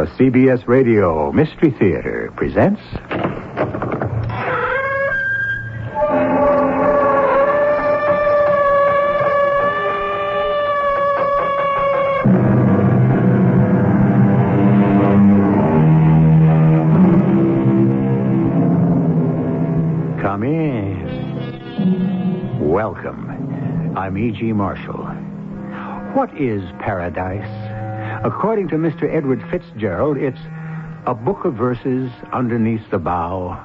The CBS Radio Mystery Theater presents... Come in. Welcome. I'm E.G. Marshall. What is paradise? According to Mr. Edward Fitzgerald, it's a book of verses underneath the bough,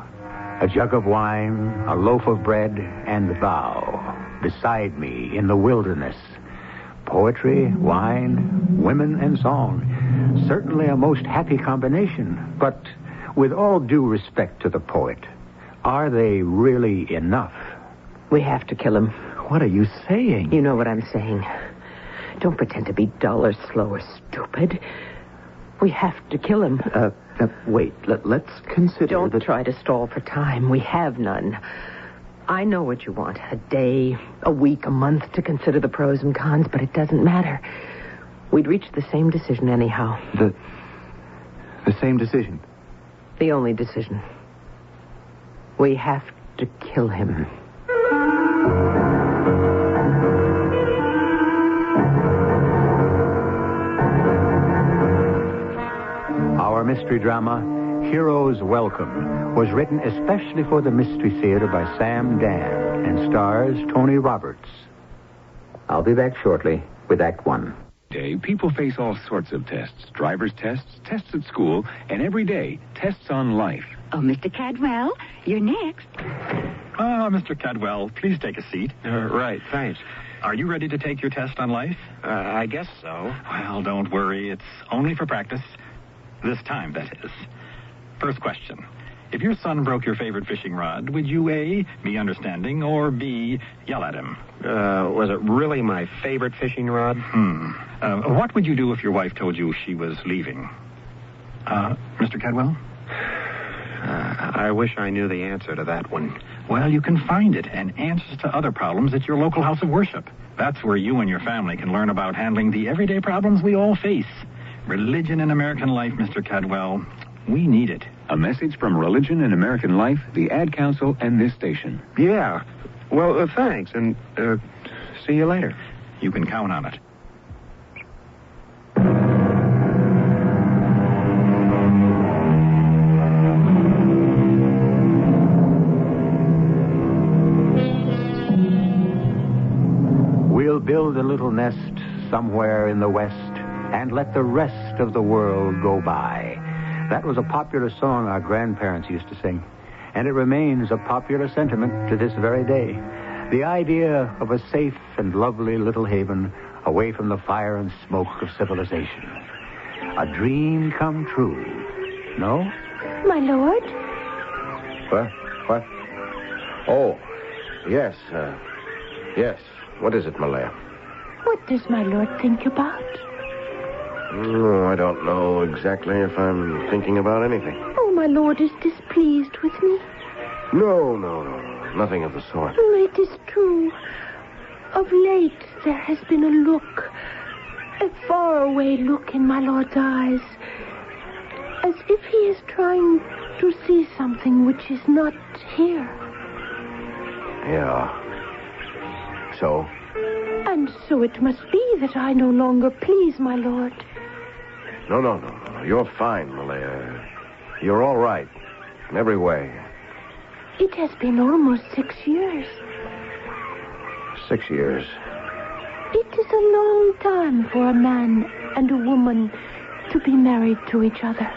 a jug of wine, a loaf of bread, and thou beside me in the wilderness. Poetry, wine, women, and song. Certainly a most happy combination. But with all due respect to the poet, are they really enough? We have to kill him. What are you saying? You know what I'm saying. Don't pretend to be dull or slow or stupid. We have to kill him. Wait. Let's consider... Don't try to stall for time. We have none. I know what you want. A day, a week, a month to consider the pros and cons, but it doesn't matter. We'd reach the same decision anyhow. The same decision? The only decision. We have to kill him. Our mystery drama, Heroes Welcome, was written especially for the Mystery Theater by Sam Dan and stars Tony Roberts. I'll be back shortly with Act One. Day, people face all sorts of tests. Driver's tests, tests at school, and every day, tests on life. Oh, Mr. Cadwell, you're next. Mr. Cadwell, please take a seat. Right, thanks. Are you ready to take your test on life? I guess so. Well, don't worry. It's only for practice. This time, that is. First question. If your son broke your favorite fishing rod, would you A, be understanding, or B, yell at him? Was it really my favorite fishing rod? What would you do if your wife told you she was leaving? Mr. Cadwell? I wish I knew the answer to that one. Well, you can find it and answers to other problems at your local house of worship. That's where you and your family can learn about handling the everyday problems we all face. Religion in American life, Mr. Cadwell. We need it. A message from Religion in American Life, the Ad Council, and this station. Yeah. Well, thanks, and see you later. You can count on it. We'll build a little nest somewhere in the West and let the rest of the world go by. That was a popular song our grandparents used to sing, and it remains a popular sentiment to this very day. The idea of a safe and lovely little haven away from the fire and smoke of civilization. A dream come true. No? My lord? What? Oh, yes, yes. What is it, Malaya? What does my lord think about? Oh, I don't know exactly if I'm thinking about anything. Oh, my lord is displeased with me. No. Nothing of the sort. It is true. Of late, there has been a look, a faraway look in my lord's eyes, as if he is trying to see something which is not here. Yeah. So? And so it must be that I no longer please my lord. No. You're fine, Malaya. You're all right. In every way. It has been almost 6 years. 6 years. It is a long time for a man and a woman to be married to each other.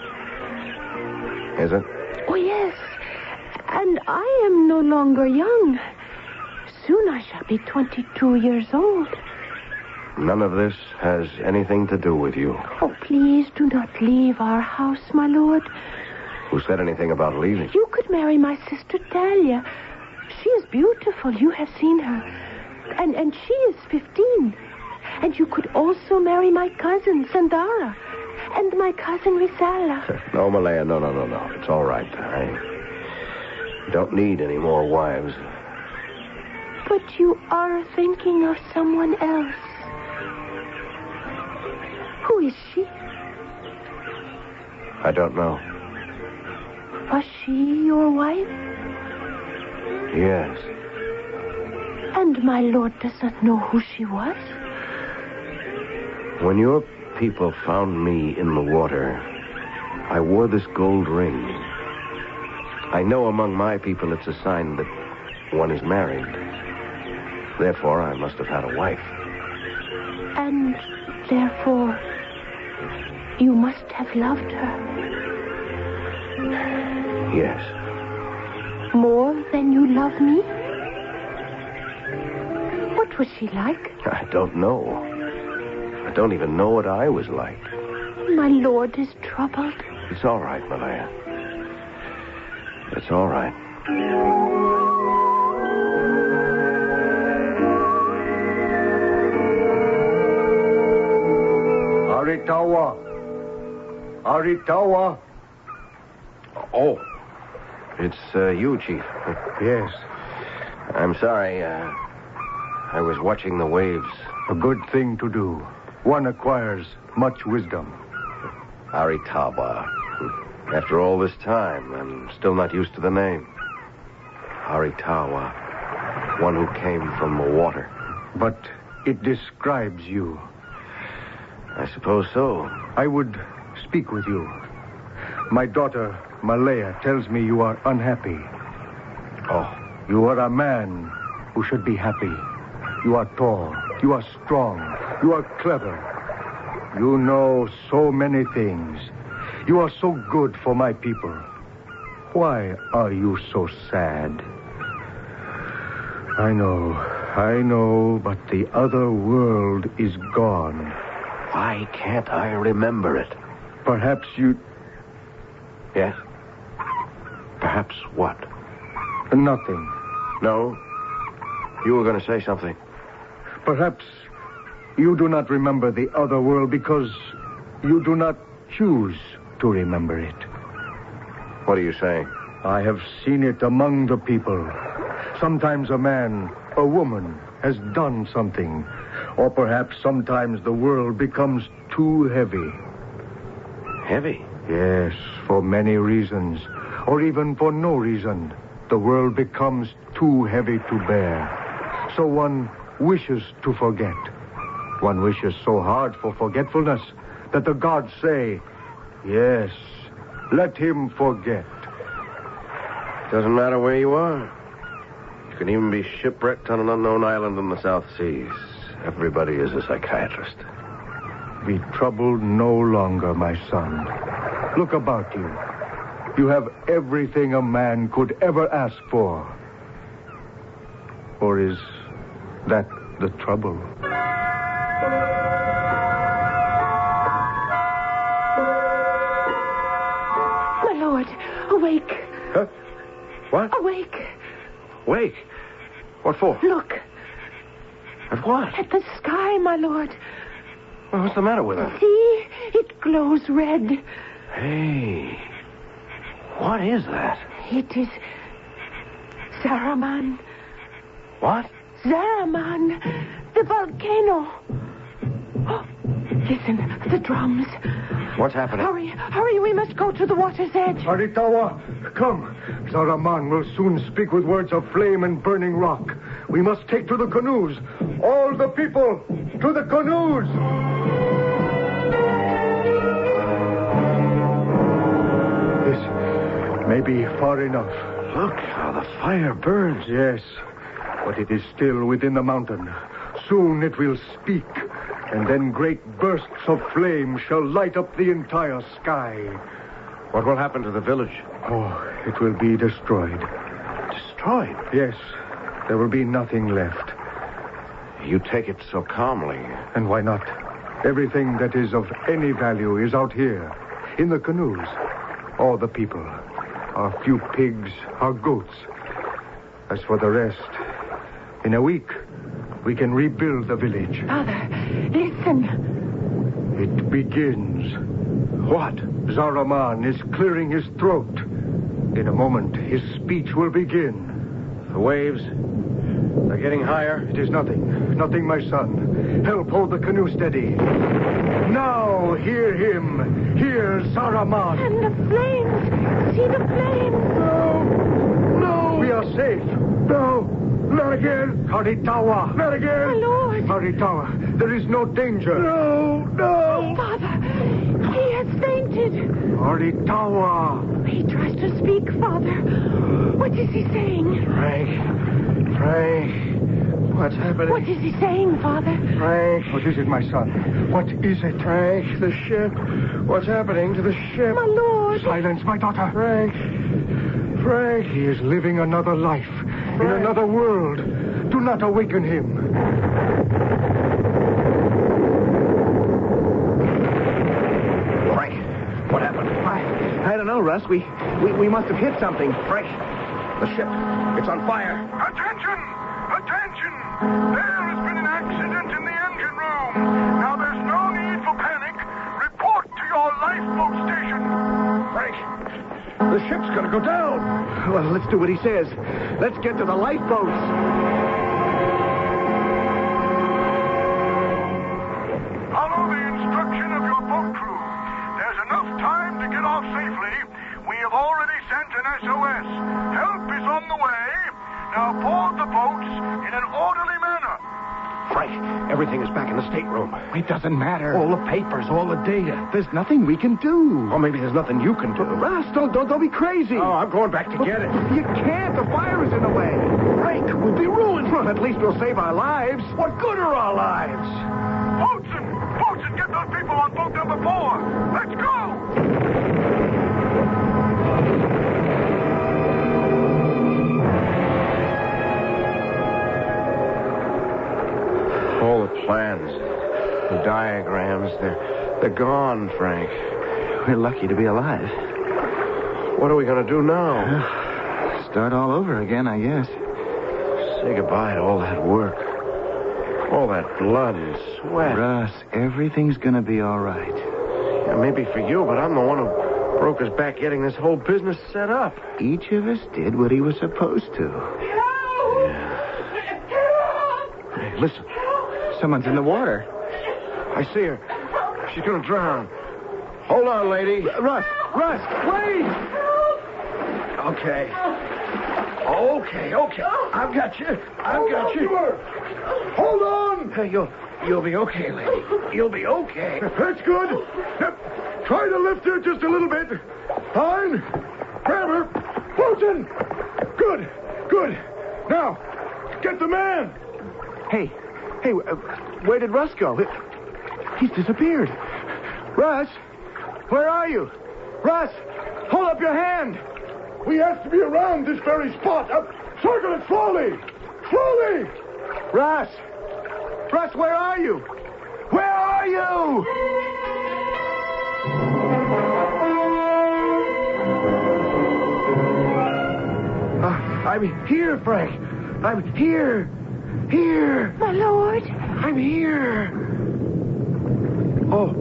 Is it? Oh, yes. And I am no longer young. Soon I shall be 22 years old. None of this has anything to do with you. Oh, please do not leave our house, my lord. Who said anything about leaving? You could marry my sister Dahlia. She is beautiful. You have seen her. And she is 15. And you could also marry my cousin, Sandara. And my cousin, Rizala. No, Malaya, no. It's all right. I don't need any more wives. But you are thinking of someone else. Who is she? I don't know. Was she your wife? Yes. And my lord does not know who she was? When your people found me in the water, I wore this gold ring. I know among my people it's a sign that one is married. Therefore, I must have had a wife. And therefore, you must have loved her. Yes. More than you love me? What was she like? I don't know. I don't even know what I was like. My lord is troubled. It's all right, Malaya. It's all right. Aritawa. Oh. It's you, Chief. Yes. I'm sorry. I was watching the waves. A good thing to do. One acquires much wisdom. Aritawa. After all this time, I'm still not used to the name. Aritawa. One who came from the water. But it describes you. I suppose so. I would speak with you. My daughter, Malaya, tells me you are unhappy. Oh. You are a man who should be happy. You are tall. You are strong. You are clever. You know so many things. You are so good for my people. Why are you so sad? I know, but the other world is gone. Why can't I remember it? Perhaps you... Yes? Perhaps what? Nothing. No? You were going to say something. Perhaps you do not remember the other world because you do not choose to remember it. What are you saying? I have seen it among the people. Sometimes a man, a woman, has done something. Or perhaps sometimes the world becomes too heavy. Heavy? Yes, for many reasons. Or even for no reason. The world becomes too heavy to bear. So one wishes to forget. One wishes so hard for forgetfulness that the gods say, yes, let him forget. Doesn't matter where you are. You can even be shipwrecked on an unknown island in the South Seas. Everybody is a psychiatrist. Be troubled no longer, my son. Look about you. You have everything a man could ever ask for. Or is that the trouble? My lord, awake. Huh? What? Awake. Wake? What for? Look. At what? At the sky, my lord. Well, what's the matter with her? See? It glows red. Hey. What is that? It is Zaraman. What? Zaraman. The volcano. Oh, listen, the drums. What's happening? Hurry, we must go to the water's edge. Aritawa, come. Zaraman will soon speak with words of flame and burning rock. We must take to the canoes. All the people, to the canoes! This may be far enough. Look how the fire burns. Yes, but it is still within the mountain. Soon it will speak, and then great bursts of flame shall light up the entire sky. What will happen to the village? Oh, it will be destroyed. Destroyed? Yes, there will be nothing left. You take it so calmly. And why not? Everything that is of any value is out here, in the canoes. All the people, our few pigs, our goats. As for the rest, in a week, we can rebuild the village. Father, listen. It begins. What? Zaraman is clearing his throat. In a moment, his speech will begin. The waves, they're getting higher. It is nothing. Nothing, my son. Help hold the canoe steady. Now, hear him. Hear Al Saraman. And the flames. See the flames. No. We are safe. No. Not again. Haritawa. Not again. My lord. Haritawa. There is no danger. No. Oh, Father. He has fainted. Haritawa. He tries to speak, Father. What is he saying? Frank. What's happening? What is he saying, Father? Frank. What is it, my son? What is it? Frank, the ship. What's happening to the ship? My lord. Silence, my daughter. Frank. He is living another life. In another world. Do not awaken him. Frank, what happened? I don't know, Russ. We must have hit something. Frank, the ship. It's on fire. Attention! There has been an accident in the engine room. Now, there's no need for panic. Report to your lifeboat station. Frank, the ship's going to go down. Well, let's do what he says. Let's get to the lifeboats. Follow the instruction of your boat crew. There's enough time to get off safely. We have already sent an SOS. Help is on the way. Now board the boats in an orderly manner. Frank, everything is back in the stateroom. It doesn't matter. All the papers, all the data. There's nothing we can do. Or maybe there's nothing you can do. Russ, don't be crazy. Oh, I'm going back to get it. You can't. The fire is in the way. Frank, we'll be ruined. Well, at least we'll save our lives. What good are our lives? Boatson, get those people on boat number 4. Let's go. All the plans, the diagrams, they're gone, Frank. We're lucky to be alive. What are we going to do now? Start all over again, I guess. Say goodbye to all that work. All that blood and sweat. Russ, everything's going to be all right. Yeah, maybe for you, but I'm the one who broke his back getting this whole business set up. Each of us did what he was supposed to. Hey, listen. Someone's in the water. I see her. She's going to drown. Hold on, lady. Russ, wait! Okay. I've got you. Hold on! Hey, you'll be okay, lady. You'll be okay. That's good. Try to lift her just a little bit. Fine. Grab her. Bosun! Good. Now, get the man. Hey, where did Russ go? He's disappeared. Russ, where are you? Russ, hold up your hand. We have to be around this very spot. Circle it slowly. Russ, where are you? Where are you? I'm here, Frank. I'm here. Here. My lord. I'm here. Oh,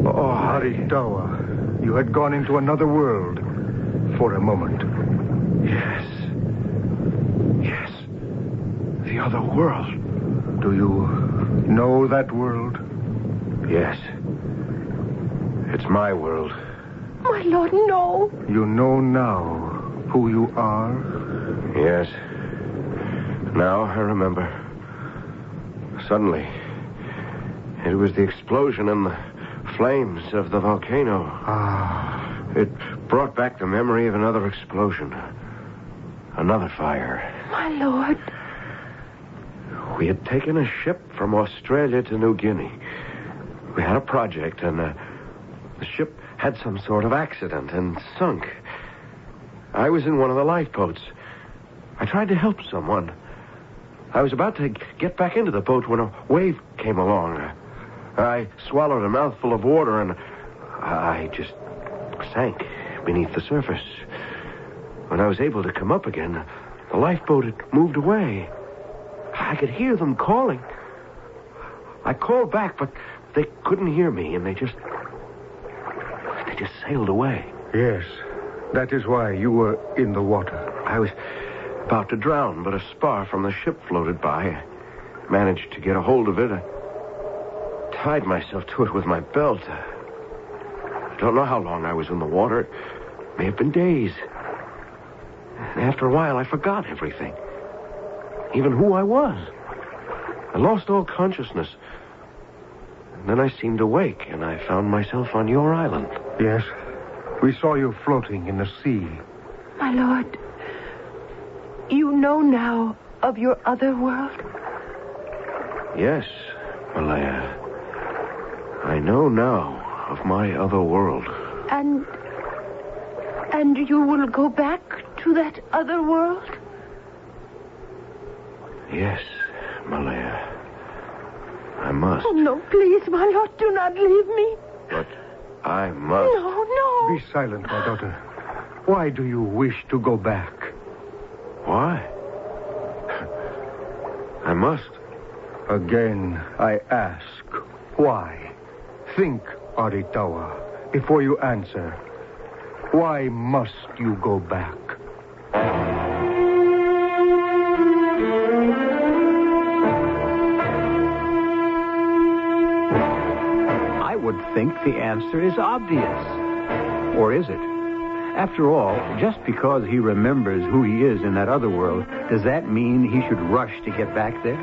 Haritawa. You had gone into another world for a moment. Yes. The other world. Do you know that world? Yes. It's my world. My lord, no. You know now who you are? Yes. Now I remember. Suddenly, it was the explosion and the flames of the volcano. It brought back the memory of another explosion. Another fire. My lord. We had taken a ship from Australia to New Guinea. We had a project, and the ship had some sort of accident and sunk. I was in one of the lifeboats. I tried to help someone. I was about to get back into the boat when a wave came along. I swallowed a mouthful of water, and I just sank beneath the surface. When I was able to come up again, the lifeboat had moved away. I could hear them calling. I called back, but they couldn't hear me, and they just sailed away. Yes. That is why you were in the water. I was about to drown, but a spar from the ship floated by. I managed to get a hold of it. I tied myself to it with my belt. don't know how long I was in the water. It may have been days. And after a while, I forgot everything. Even who I was. I lost all consciousness. And then I seemed awake, and I found myself on your island. Yes. We saw you floating in the sea. My lord, you know now of your other world? Yes, Malaya. I know now of my other world. And you will go back to that other world? Yes, Malaya. I must. Oh, no, please, my lord, do not leave me. But I must. No. Be silent, my daughter. Why do you wish to go back? Why? I must. Again, I ask, why? Think, Aritawa, before you answer. Why must you go back? I would think the answer is obvious. Or is it? After all, just because he remembers who he is in that other world, does that mean he should rush to get back there?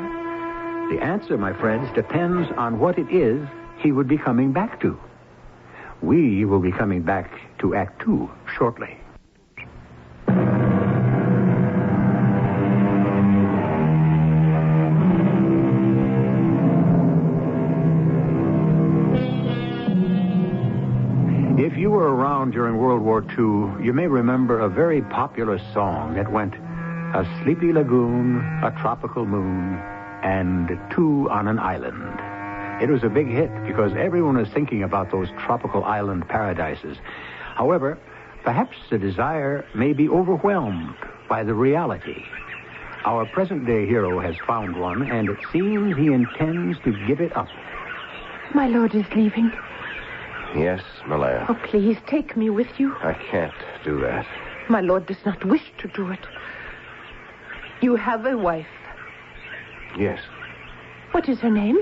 The answer, my friends, depends on what it is he would be coming back to. We will be coming back to Act 2 shortly. If you were around during World War II, you may remember a very popular song that went, "A sleepy lagoon, a tropical moon, and 2 on an island." It was a big hit because everyone was thinking about those tropical island paradises. However, perhaps the desire may be overwhelmed by the reality. Our present-day hero has found one, and it seems he intends to give it up. My lord is leaving. Yes, Malaya. Oh, please, take me with you. I can't do that. My lord does not wish to do it. You have a wife. Yes. What is her name?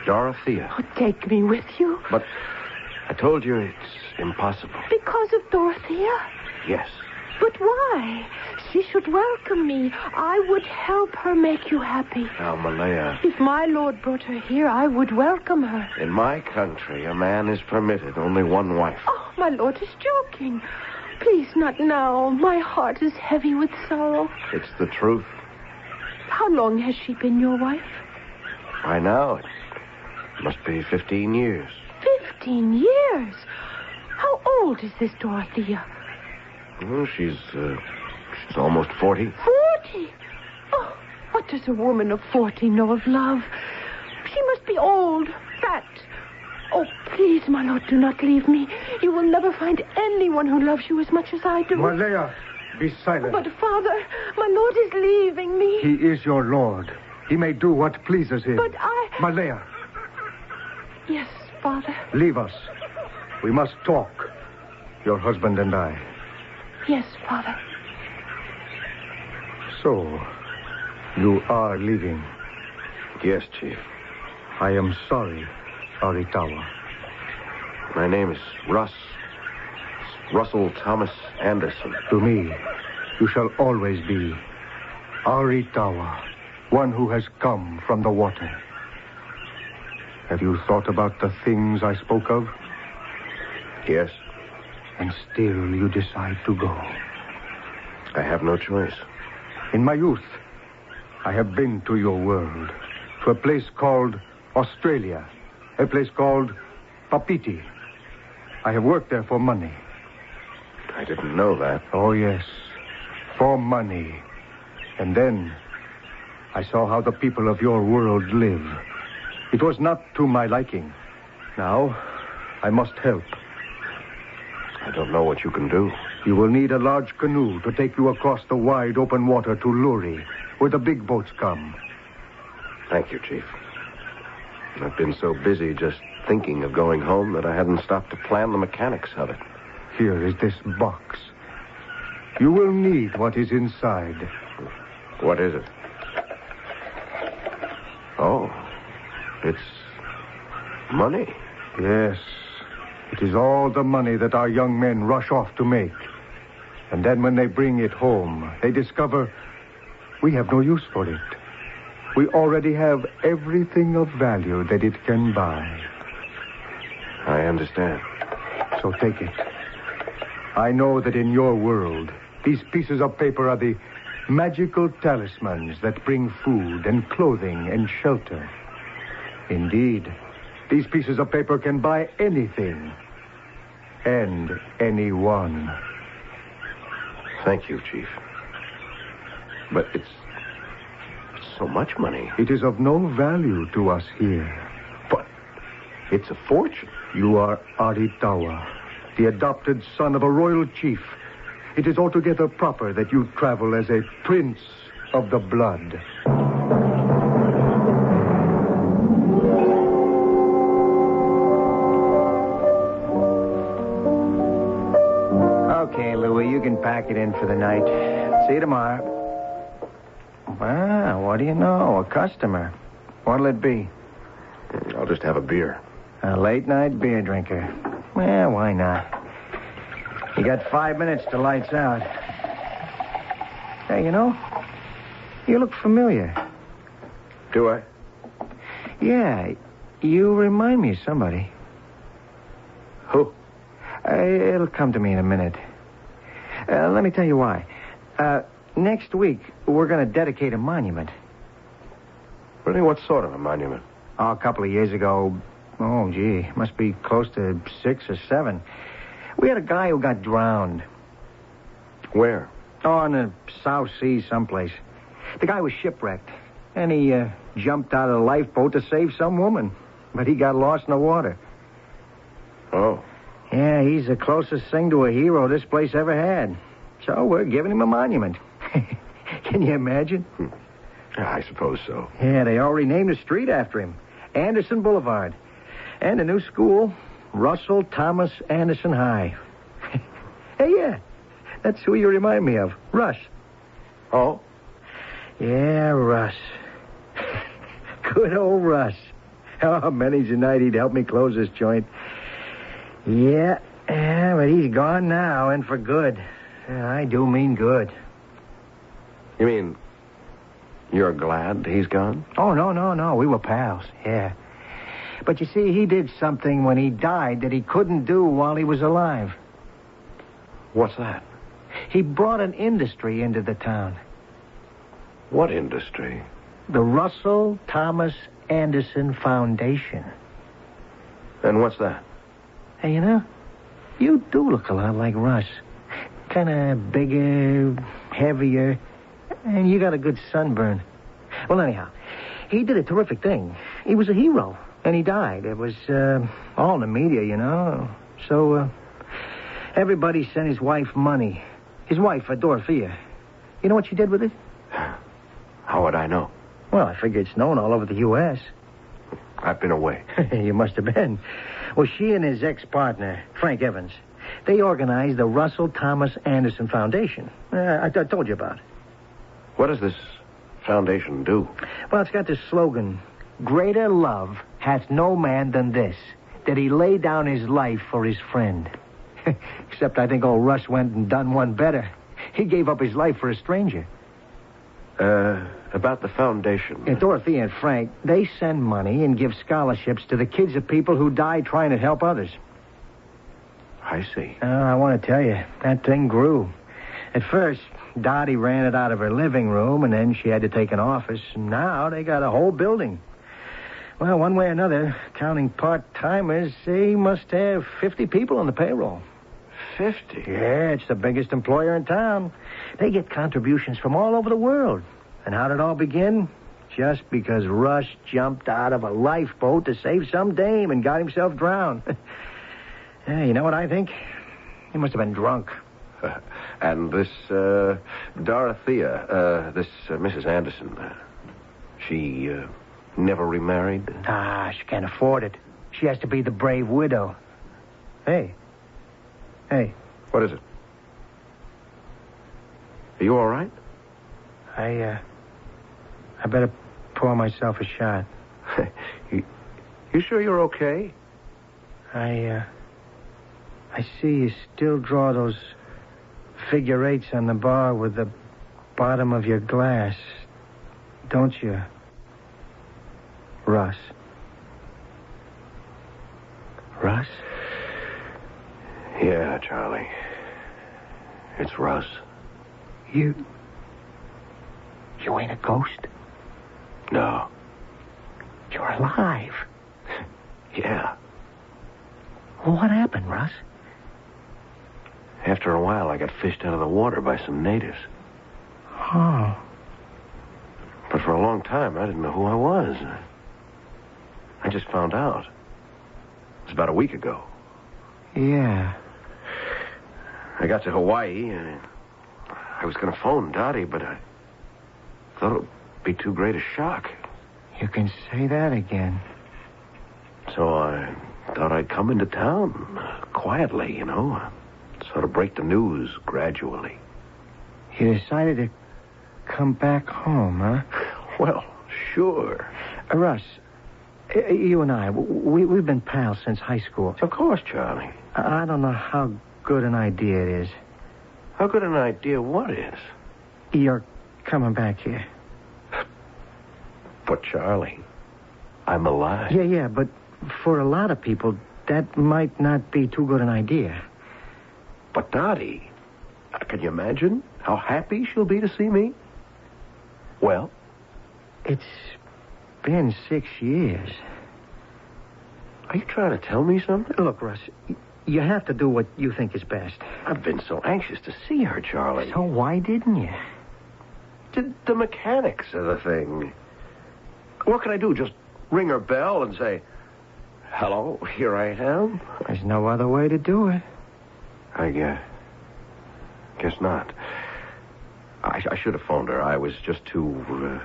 Dorothea. Oh, take me with you. But I told you it's impossible. Because of Dorothea? Yes. But why? She should welcome me. I would help her make you happy. Now, Malaya. If my lord brought her here, I would welcome her. In my country, a man is permitted only one wife. Oh, my lord is joking. Please, not now. My heart is heavy with sorrow. It's the truth. How long has she been your wife? By now, it must be 15 years. 15 years? How old is this Dorothea? Well, she's almost 40. 40? Oh, what does a woman of 40 know of love? She must be old, fat. Oh, please, my lord, do not leave me. You will never find anyone who loves you as much as I do. Malaya, be silent. But, Father, my lord is leaving me. He is your lord. He may do what pleases him. But I... Malaya. Yes, Father. Leave us. We must talk. Your husband and I. Yes, Father. So, you are leaving. Yes, Chief. I am sorry, Aritawa. My name is Russell Thomas Anderson. To me, you shall always be Aritawa, one who has come from the water. Have you thought about the things I spoke of? Yes. And still you decide to go. I have no choice. In my youth, I have been to your world, to a place called Australia, a place called Papiti. I have worked there for money. I didn't know that. Oh, yes, for money. And then I saw how the people of your world live. It was not to my liking. Now, I must help. I don't know what you can do. You will need a large canoe to take you across the wide open water to Luri, where the big boats come. Thank you, Chief. I've been so busy just thinking of going home that I hadn't stopped to plan the mechanics of it. Here is this box. You will need what is inside. What is it? Oh, it's money. Yes, It is all the money that our young men rush off to make. And then when they bring it home, they discover we have no use for it. We already have everything of value that it can buy. I understand. So take it. I know that in your world, these pieces of paper are the magical talismans that bring food and clothing and shelter. Indeed, these pieces of paper can buy anything and anyone. Thank you, Chief. But it's so much money. It is of no value to us here. But it's a fortune. You are Aritawa, the adopted son of a royal chief. It is altogether proper that you travel as a prince of the blood. Okay, Louie, you can pack it in for the night. See you tomorrow. Well, what do you know? A customer. What'll it be? I'll just have a beer. A late-night beer drinker. Well, why not? You got 5 minutes to lights out. Hey, you know, you look familiar. Do I? Yeah, you remind me of somebody. Who? It'll come to me in a minute. Let me tell you why. Next week, we're going to dedicate a monument. Really? What sort of a monument? Oh, a couple of years ago, must be close to 6 or 7. We had a guy who got drowned. Where? Oh, on the South Sea someplace. The guy was shipwrecked, and he jumped out of the lifeboat to save some woman, but he got lost in the water. Oh. Yeah, he's the closest thing to a hero this place ever had. So we're giving him a monument. Can you imagine? I suppose so. Yeah, they already named a street after him. Anderson Boulevard. And a new school, Russell Thomas Anderson High. Hey, yeah, that's who you remind me of, Russ. Oh? Yeah, Russ. Good old Russ. Oh, many's the night he'd help me close this joint. Yeah, but he's gone now, and for good. I do mean good. You mean you're glad he's gone? Oh, no. We were pals, yeah. But you see, he did something when he died that he couldn't do while he was alive. What's that? He brought an industry into the town. What industry? The Russell Thomas Anderson Foundation. And what's that? Hey, you know, you do look a lot like Russ. Kind of bigger, heavier, and you got a good sunburn. Well, anyhow, he did a terrific thing. He was a hero, and he died. It was all in the media, you know. So everybody sent his wife money. His wife, Dorothea. You know what she did with it? How would I know? Well, I figure it's known all over the U.S. I've been away. You must have been. Well, she and his ex-partner, Frank Evans, they organized the Russell Thomas Anderson Foundation. I told you about it. What does this foundation do? Well, it's got this slogan, greater love hath no man than this, that he lay down his life for his friend. Except I think old Russ went and done one better. He gave up his life for a stranger. About the foundation. Yeah, Dorothy and Frank, they send money and give scholarships to the kids of people who die trying to help others. I see. I want to tell you, that thing grew. At first, Dottie ran it out of her living room, and then she had to take an office. And now they got a whole building. Well, one way or another, counting part-timers, they must have 50 people on the payroll. 50? Yeah, it's the biggest employer in town. They get contributions from all over the world. And how did it all begin? Just because Russ jumped out of a lifeboat to save some dame and got himself drowned. Yeah, you know what I think? He must have been drunk. And this, Dorothea, this Mrs. Anderson, she, never remarried? She can't afford it. She has to be the brave widow. Hey. What is it? Are you all right? I better pour myself a shot. You sure you're okay? I I see you still draw those figure eights on the bar with the bottom of your glass, don't you, Russ? Russ? Yeah, Charlie. It's Russ. You ain't a ghost? No. You're alive. Yeah. Well, what happened, Russ? After a while, I got fished out of the water by some natives. Oh. But for a long time, I didn't know who I was. I just found out. It was about a week ago. Yeah. I got to Hawaii, and I was going to phone Dottie, but I thought it would be too great a shock. You can say that again. So I thought I'd come into town quietly, sort of break the news gradually. You decided to come back home, huh? Well, sure. Russ, you and I, we've been pals since high school. Of course, Charlie. I don't know how good an idea it is. How good an idea what is? You're coming back here. But, Charlie, I'm alive. Yeah, but for a lot of people, that might not be too good an idea. But Dottie, can you imagine how happy she'll be to see me? Well? It's been 6 years. Are you trying to tell me something? Look, Russ, you have to do what you think is best. I've been so anxious to see her, Charlie. So why didn't you? The mechanics of the thing. What can I do? Just ring her bell and say, hello, here I am? There's no other way to do it. I guess not. I should have phoned her. I was just too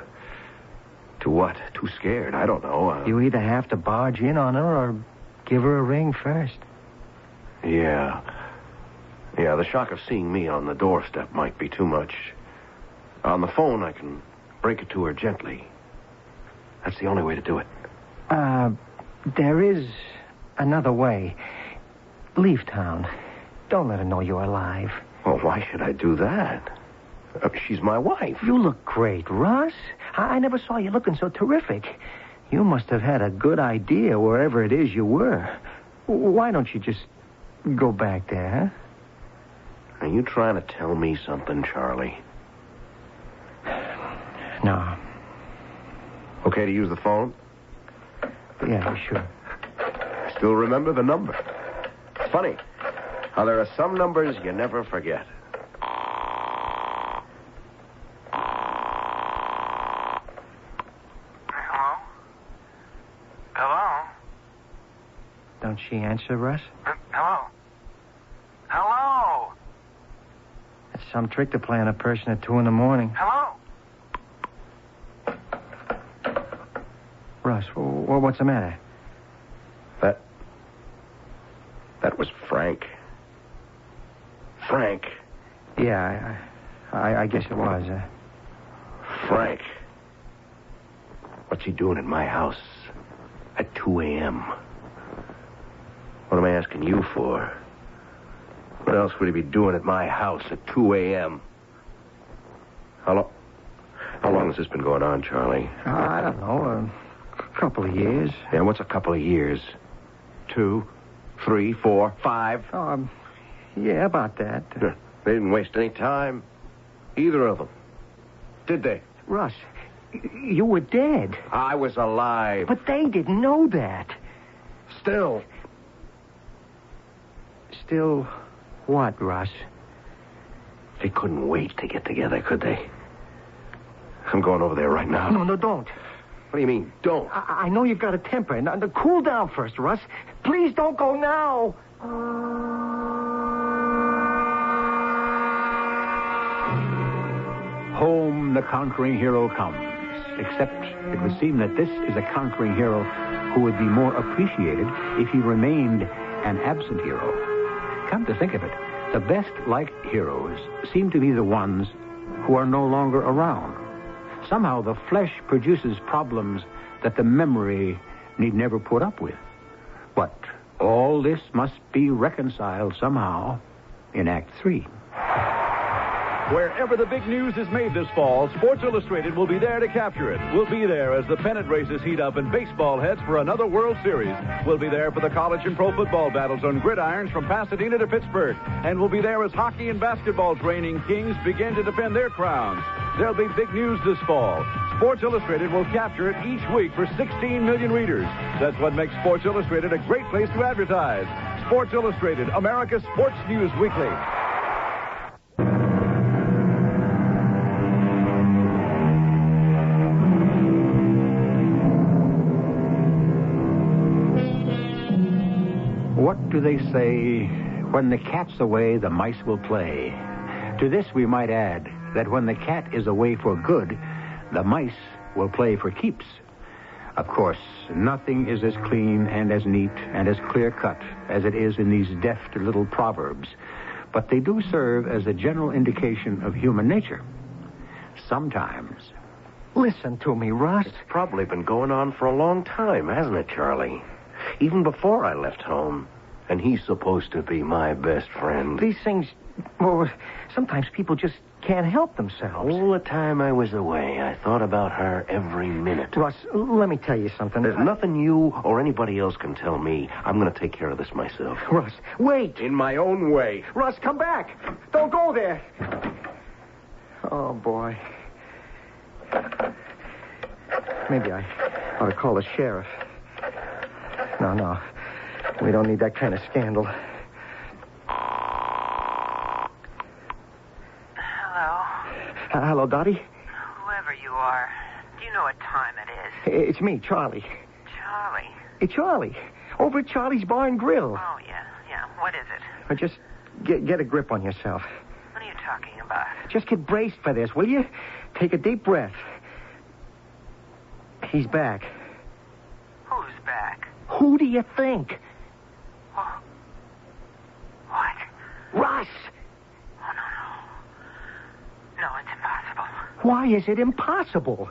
what? Too scared. I don't know. You either have to barge in on her or give her a ring first. Yeah, the shock of seeing me on the doorstep might be too much. On the phone, I can break it to her gently. That's the only way to do it. There is another way. Leave town. Don't let her know you're alive. Well, why should I do that? She's my wife. You look great, Russ. I never saw you looking so terrific. You must have had a good idea wherever it is you were. Why don't you just go back there, huh? Are you trying to tell me something, Charlie? No. Okay to use the phone? Yeah, sure. I still remember the number. It's funny how there are some numbers you never forget. Hello? Don't she answer, Russ? Hello? Hello? It's some trick to play on a person at 2 a.m. Hello? Russ, what's the matter? That was Frank. Frank. Yeah, I guess it was. Frank. What's he doing in my house at 2 a.m.? What am I asking you for? What else would he be doing at my house at 2 a.m.? How long has this been going on, Charlie? I don't know. A couple of years. Yeah, what's a couple of years? 2, 3, 4, 5? Yeah, about that. They didn't waste any time. Either of them. Did they? Russ, you were dead. I was alive. But they didn't know that. Still what, Russ? They couldn't wait to get together, could they? I'm going over there right now. No, don't. What do you mean, don't? I know you've got a temper. Now, cool down first, Russ. Please don't go now. Home the conquering hero comes. Except it would seem that this is a conquering hero who would be more appreciated if he remained an absent hero. Come to think of it, the best-liked heroes seem to be the ones who are no longer around. Somehow the flesh produces problems that the memory need never put up with. But All this must be reconciled somehow in Act 3. Wherever the big news is made this fall, Sports Illustrated will be there to capture it. We'll be there as the pennant races heat up and baseball heads for another World Series. We'll be there for the college and pro football battles on gridirons from Pasadena to Pittsburgh. And we'll be there as hockey and basketball's reigning kings begin to defend their crowns. There'll be big news this fall. Sports Illustrated will capture it each week for 16 million readers. That's what makes Sports Illustrated a great place to advertise. Sports Illustrated, America's sports news weekly. What do they say? When the cat's away, the mice will play. To this we might add that when the cat is away for good, the mice will play for keeps. Of course, nothing is as clean and as neat and as clear-cut as it is in these deft little proverbs, but they do serve as a general indication of human nature. Sometimes. Listen to me, Russ. It's probably been going on for a long time, hasn't it, Charlie? Even before I left home. And he's supposed to be my best friend. These things, well, sometimes people just can't help themselves. All the time I was away, I thought about her every minute. Russ, let me tell you something. There's nothing you or anybody else can tell me. I'm going to take care of this myself. Russ, wait. In my own way. Russ, come back. Don't go there. Oh, boy. Maybe I ought to call the sheriff. No. We don't need that kind of scandal. Hello? Hello, Dottie? Whoever you are, do you know what time it is? It's me, Charlie. Charlie? It's Charlie. Over at Charlie's Bar and Grill. Oh, yeah. What is it? Just get a grip on yourself. What are you talking about? Just get braced for this, will you? Take a deep breath. He's back. Who's back? Who do you think? What? Russ! Oh, no. No, it's impossible. Why is it impossible?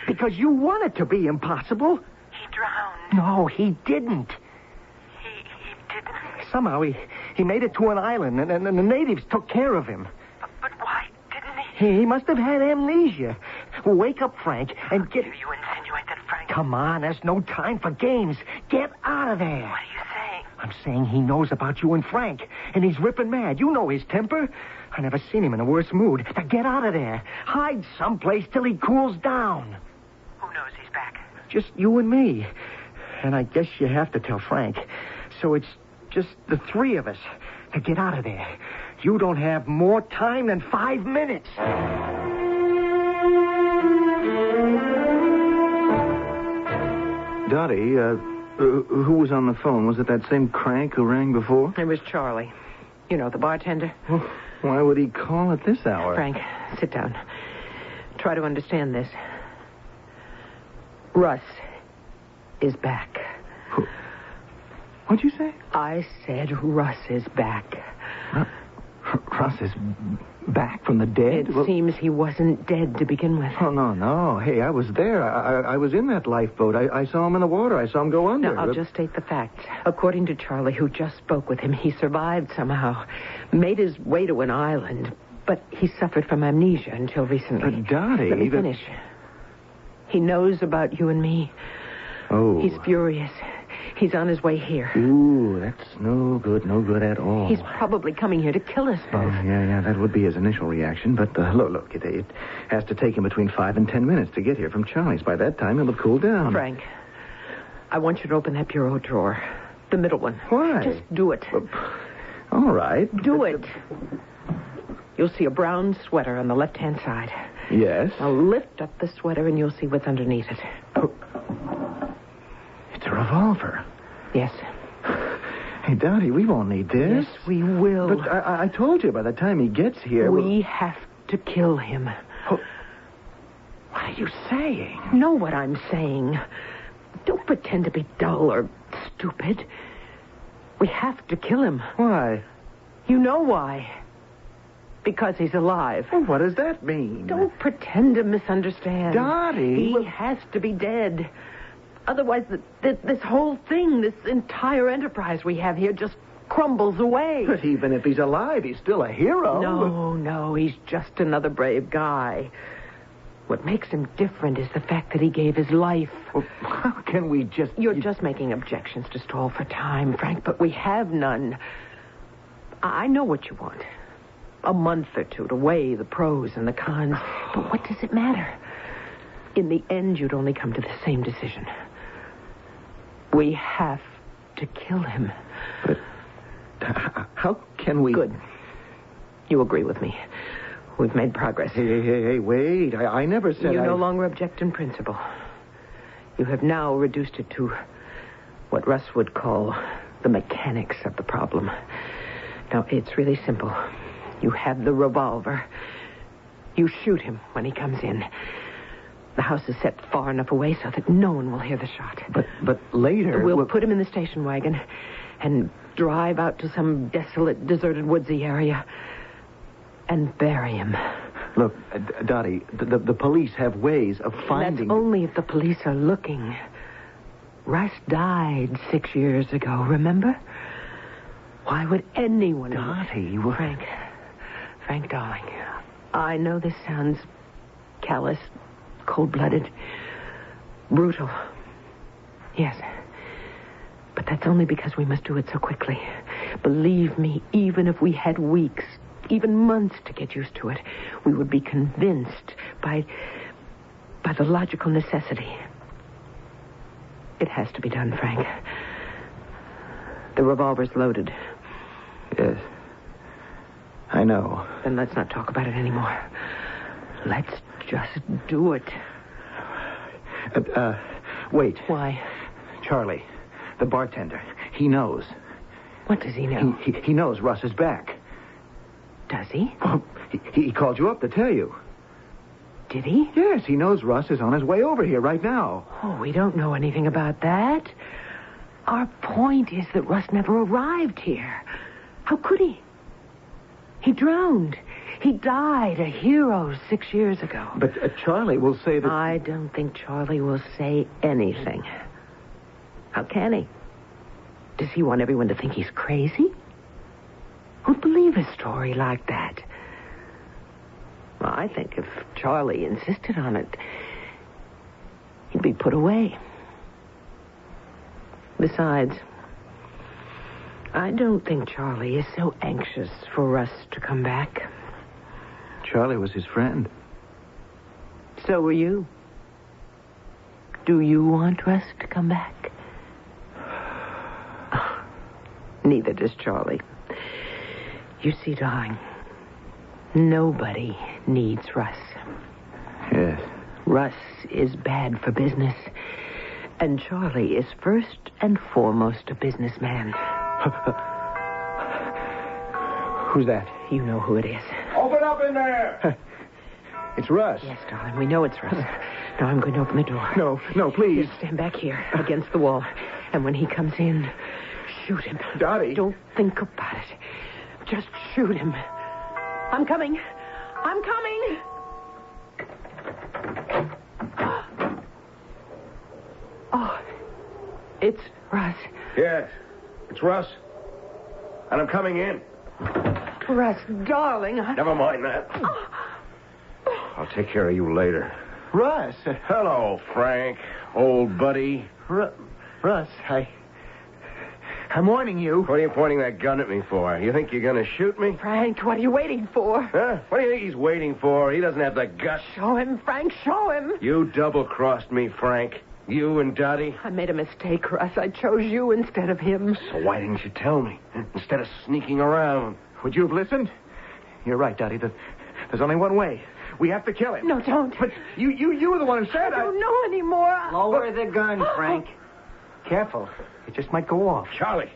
Because you want it to be impossible. He drowned. No, he didn't. He didn't? Somehow he made it to an island, and the natives took care of him. But why didn't he? He must have had amnesia. Wake up, Frank, and get... Do you insinuate that Frank... Come on, there's no time for games. Get out of there. What are you saying? I'm saying he knows about you and Frank, and he's ripping mad. You know his temper. I never seen him in a worse mood. Now get out of there. Hide someplace till he cools down. Who knows he's back? Just you and me. And I guess you have to tell Frank. So it's just the three of us. Now get out of there. You don't have more time than 5 minutes. Dottie, who was on the phone? Was it that same crank who rang before? It was Charlie. You know, the bartender. Well, why would he call at this hour? Frank, sit down. Try to understand this. Russ is back. What'd you say? I said Russ is back. Russ is back from the dead? It seems he wasn't dead to begin with. Oh, no. Hey, I was there. I was in that lifeboat. I saw him in the water. I saw him go under. Now, I'll just state the facts. According to Charlie, who just spoke with him, he survived somehow, made his way to an island, but he suffered from amnesia until recently. But, Dottie... Let me finish. He knows about you and me. Oh. He's furious. He's on his way here. Ooh, that's no good at all. He's probably coming here to kill us both. Yeah, that would be his initial reaction. But look, it has to take him between 5 and 10 minutes to get here from Charlie's. By that time, he'll have cooled down. Frank, I want you to open that bureau drawer. The middle one. Why? Just do it. All right. Do it. You'll see a brown sweater on the left-hand side. Yes? Now lift up the sweater and you'll see what's underneath it. Oh. It's a revolver. Yes. Hey, Dottie, we won't need this. Yes, we will. But I told you by the time he gets here... We have to kill him. Oh. What are you saying? Know what I'm saying. Don't pretend to be dull or stupid. We have to kill him. Why? You know why. Because he's alive. Well, what does that mean? Don't pretend to misunderstand. Dottie... He has to be dead. Otherwise, this whole thing, this entire enterprise we have here just crumbles away. But even if he's alive, he's still a hero. No, he's just another brave guy. What makes him different is the fact that he gave his life. Well, how can we just... You're just making objections to stall for time, Frank, but we have none. I know what you want. A month or two to weigh the pros and the cons. But what does it matter? In the end, you'd only come to the same decision. We have to kill him. But how can we... Good. You agree with me. We've made progress. Hey, wait. I never said You no longer object in principle. You have now reduced it to what Russ would call the mechanics of the problem. Now, it's really simple. You have the revolver. You shoot him when he comes in. The house is set far enough away so that no one will hear the shot. But later... We'll put him in the station wagon and drive out to some desolate, deserted, woodsy area and bury him. Look, Dottie, the police have ways of finding... That's only if the police are looking. Russ died 6 years ago, remember? Why would anyone... Dottie, Frank, darling, I know this sounds callous, cold-blooded, brutal. Yes. But that's only because we must do it so quickly. Believe me, even if we had weeks, even months to get used to it, we would be convinced by the logical necessity. It has to be done, Frank. The revolver's loaded. Yes. I know. Then let's not talk about it anymore. Let's just do it. Wait. Why? Charlie, the bartender, he knows. What does he know? He knows Russ is back. Does he? Well, he called you up to tell you. Did he? Yes, he knows Russ is on his way over here right now. Oh, we don't know anything about that. Our point is that Russ never arrived here. How could he? He drowned. He died a hero 6 years ago. But Charlie will say that... I don't think Charlie will say anything. How can he? Does he want everyone to think he's crazy? Who'd believe a story like that? Well, I think if Charlie insisted on it, he'd be put away. Besides, I don't think Charlie is so anxious for us to come back. Charlie was his friend. So were you. Do you want Russ to come back? Neither does Charlie. You see, darling, nobody needs Russ. Yes. Russ is bad for business, and Charlie is first and foremost a businessman. Who's that? You know who it is. Open up in there! It's Russ. Yes, darling, we know it's Russ. Now I'm going to open the door. No, please. You stand back here against the wall, and when he comes in, shoot him. Dottie. Don't think about it. Just shoot him. I'm coming. Oh, it's Russ. Yes, it's Russ. And I'm coming in. Russ, darling. Never mind that. I'll take care of you later. Russ. Hello, Frank, old buddy. Russ, I'm warning you. What are you pointing that gun at me for? You think you're going to shoot me? Frank, what are you waiting for? Huh? What do you think he's waiting for? He doesn't have the guts. Show him, Frank, show him. You double-crossed me, Frank. You and Dottie. I made a mistake, Russ. I chose you instead of him. So why didn't you tell me? Instead of sneaking around. Would you have listened? You're right, Dottie. There's only one way. We have to kill him. No, don't. But you were the one who said I don't know anymore. Lower the gun, Frank. Careful. It just might go off. Charlie.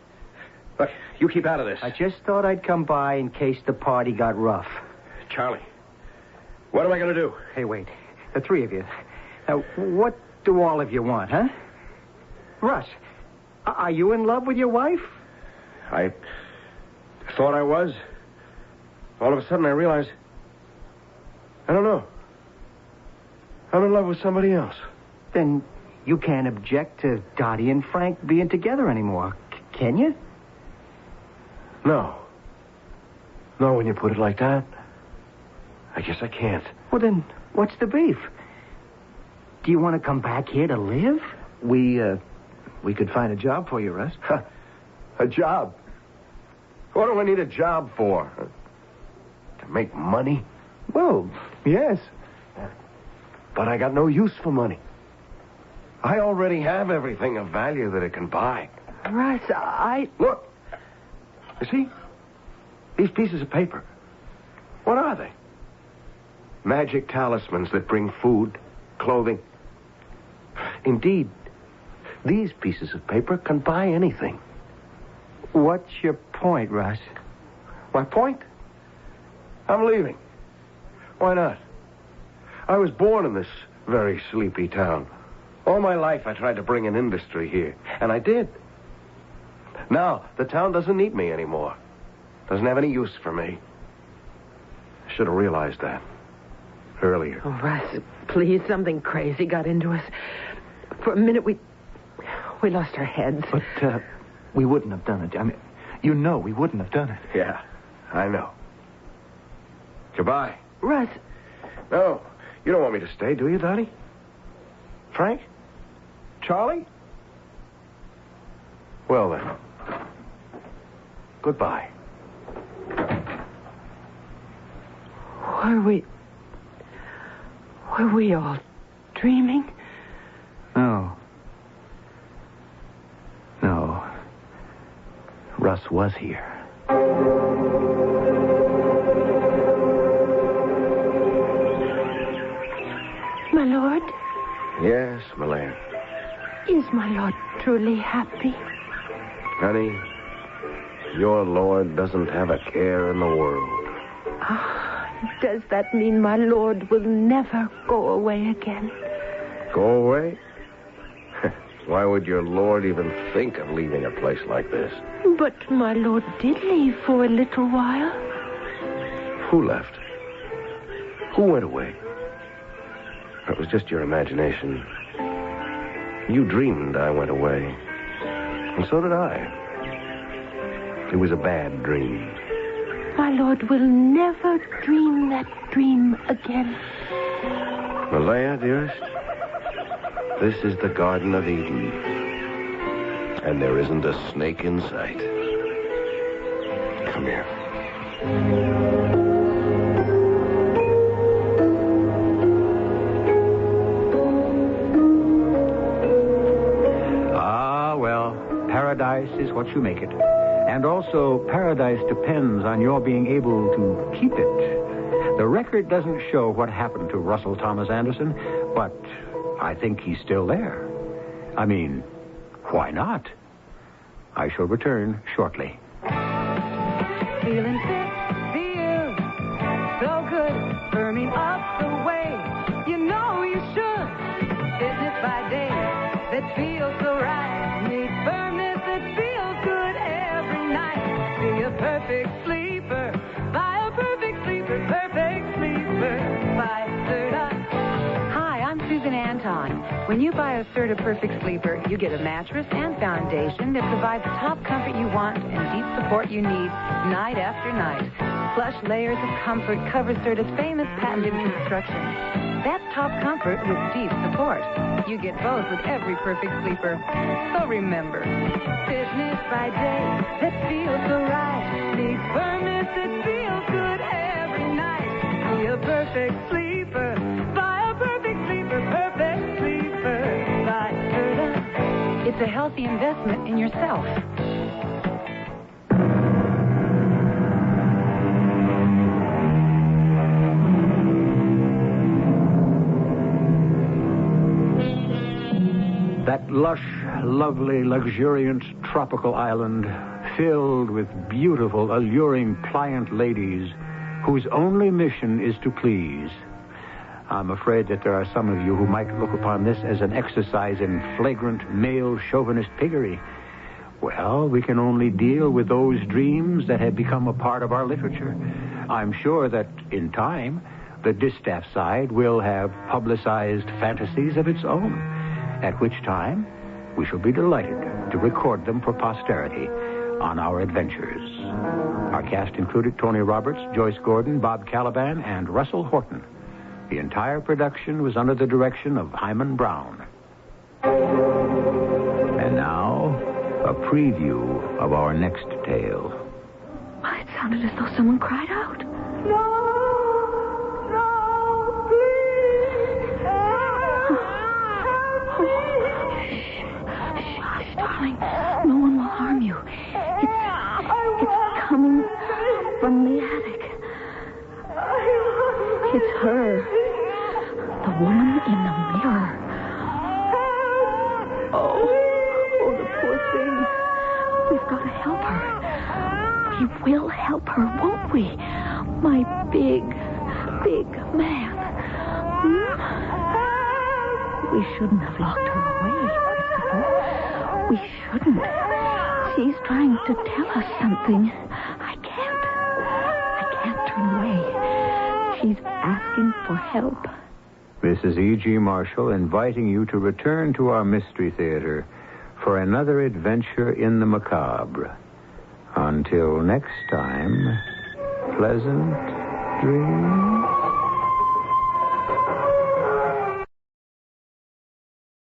Look, you keep out of this. I just thought I'd come by in case the party got rough. Charlie. What am I going to do? Hey, wait. The three of you. Now, what do all of you want, huh? Russ, are you in love with your wife? I thought I was. All of a sudden I realized... I don't know. I'm in love with somebody else. Then you can't object to Dottie and Frank being together anymore, can you? No. No, when you put it like that, I guess I can't. Well, then, what's the beef? Do you want to come back here to live? We could find a job for you, Russ. A job? What do I need a job for? To make money? Well, yes. But I got no use for money. I already have everything of value that it can buy. Russ, Look. You see? These pieces of paper. What are they? Magic talismans that bring food, clothing. Indeed, these pieces of paper can buy anything. What's your point, Russ? My point? I'm leaving. Why not? I was born in this very sleepy town. All my life I tried to bring an industry here, and I did. Now, the town doesn't need me anymore. Doesn't have any use for me. I should have realized that earlier. Oh, Russ, please, something crazy got into us. For a minute, we lost our heads. But, we wouldn't have done it. I mean, you know we wouldn't have done it. Yeah, I know. Goodbye. Russ. No, you don't want me to stay, do you, Dottie? Frank? Charlie? Well, then. Goodbye. Were we all dreaming? No. Russ was here. My lord? Yes, Malaya. Is my lord truly happy? Honey, your lord doesn't have a care in the world. Does that mean my lord will never go away again? Go away? Why would your lord even think of leaving a place like this? But my lord did leave for a little while. Who left? Who went away? It was just your imagination. You dreamed I went away. And so did I. It was a bad dream. My lord will never dream that dream again. Malaya, dearest, this is the Garden of Eden. And there isn't a snake in sight. Come here. Paradise is what you make it. And also, paradise depends on your being able to keep it. The record doesn't show what happened to Russell Thomas Anderson, but I think he's still there. I mean, why not? I shall return shortly. Feeling fit, feel so good, firming up the way you know you should. Fitness by day that feels so right, need firmness that feels good every night. Be a perfect sleeper, buy a perfect sleeper by Serta. Hi, I'm Susan Anton. When you buy a Serta Perfect Sleeper, you get a mattress and foundation that provides the top comfort you want and deep support you need night after night. Plush layers of comfort cover Serta's famous patented construction. That's top comfort with deep support. You get both with every perfect sleeper. So remember, fitness by day that feels so right. Need firmness that feels good every night. Be a perfect sleeper. Buy a perfect sleeper by Serta. It's a healthy investment in yourself. That lush, lovely, luxuriant tropical island filled with beautiful, alluring, pliant ladies whose only mission is to please. I'm afraid that there are some of you who might look upon this as an exercise in flagrant male chauvinist piggery. Well, we can only deal with those dreams that have become a part of our literature. I'm sure that, in time, the distaff side will have publicized fantasies of its own. at which time we shall be delighted to record them for posterity on our adventures. Our cast included Tony Roberts, Joyce Gordon, Bob Caliban, and Russell Horton. The entire production was under the direction of Himan Brown. And now, a preview of our next tale. Why, it sounded as though someone cried out. Hush, darling. No one will harm you. It's coming from the attic. It's her. The woman in the mirror. Oh, the poor thing. We've got to help her. We will help her, won't we? My big man. We shouldn't have locked her away, Christopher. We shouldn't. She's trying to tell us something. I can't turn away. She's asking for help. This is E.G. Marshall inviting you to return to our Mystery Theater for another adventure in the macabre. Until next time, pleasant dreams.